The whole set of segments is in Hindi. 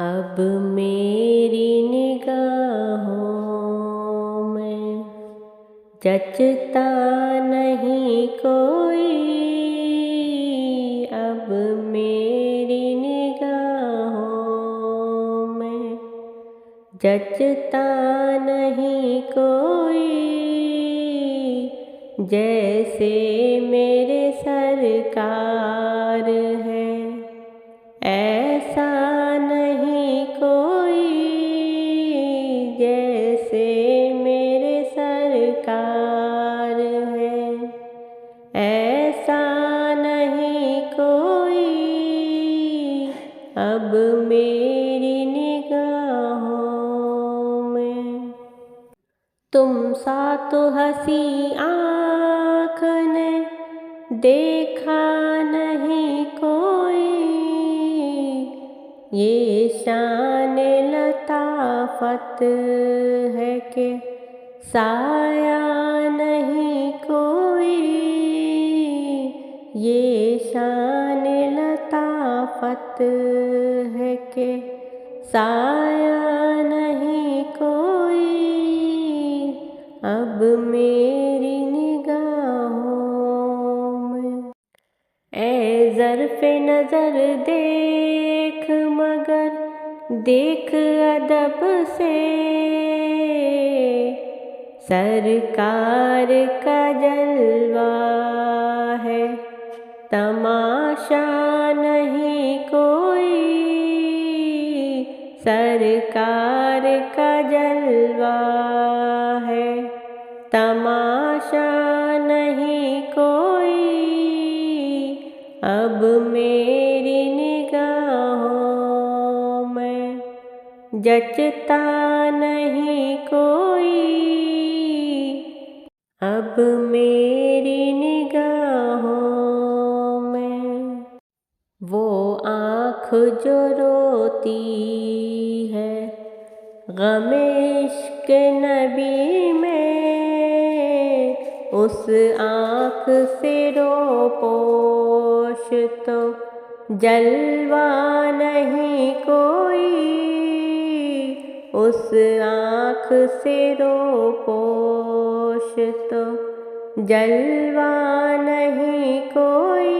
अब मेरी निगाहों में जचता नहीं कोई। अब मेरी निगाहों में जचता नहीं कोई। जैसे मेरे सरकार है ऐसा नहीं कोई। जैसे मेरे सरकार है ऐसा नहीं कोई। अब मेरी निगाहों में तुम सा तो हंसी आँख ने देखा नहीं कोई। ये शान लताफत है कि साया नहीं कोई। ये शान लताफत है कि साया नहीं कोई। अब मेरी निगाहों में ऐ ज़र्फ़े नज़र देख मगर देख अदब से। सरकार का जलवा है तमाशा नहीं कोई। सरकार का जलवा है तमाशा नहीं कोई। अब मेरी निगाहों में जचता नहीं कोई। अब मेरी निगाहों में वो आँख जो रोती है ग़म इश्क़ नबी में। उस आँख से रोपोश तो जलवा नहीं कोई। उस आँख से रोपोश तो जलवा नहीं कोई।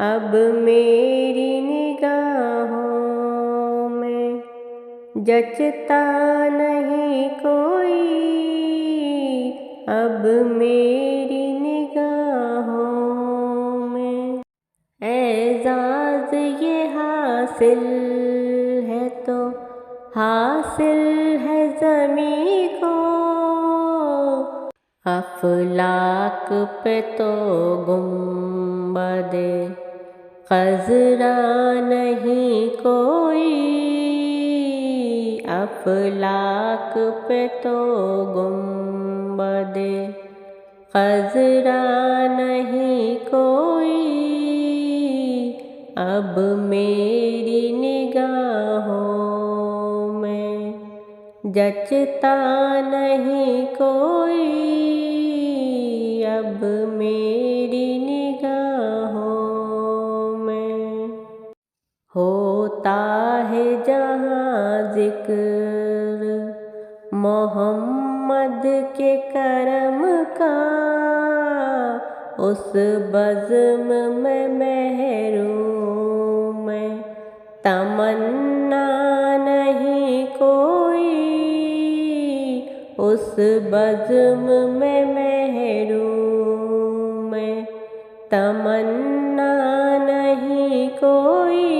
अब मेरी निगाहों में जचता नहीं कोई। अब मेरी निगाहों में एज़ाज़ ये हासिल है तो हासिल है ज़मीं को। अफ़लाक पे तो गुंबदे ख़ज़रा नहीं कोई। अफ़लाक पे तो गुंबदे ख़ज़रा नहीं कोई। अब मेरी निगाहों में जचता नहीं कोई। अब मेरी निगाहों में होता है जहाँ ज़िक्र मोहम्मद के करम का। उस बज़्म में महरूम में तमन्ना नहीं कोई। उस बज़्म में महरूम में तमन्ना नहीं कोई।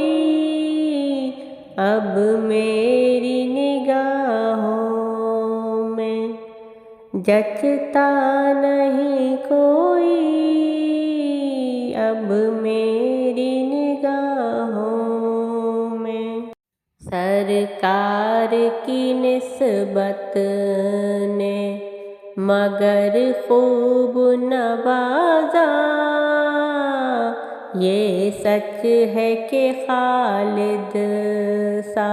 अब मेरी निगाहों में जचता नहीं कोई। अब मेरी निगाहों में सरकार की निस्बत ने मगर खूब नवाजा। ये सच है कि खालिद सा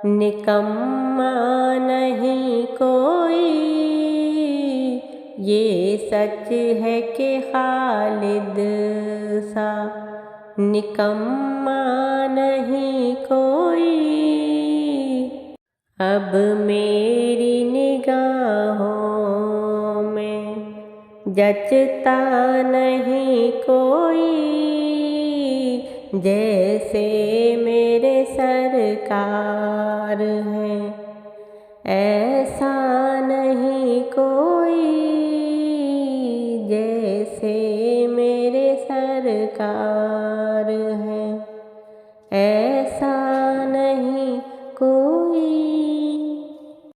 निकम्मा नहीं कोई। ये सच है कि खालिद सा निकम्मा नहीं कोई। अब मेरी निगाहों में जचता नहीं कोई। जैसे मेरे सरकार हैं ऐसा नहीं कोई। जैसे मेरे सरकार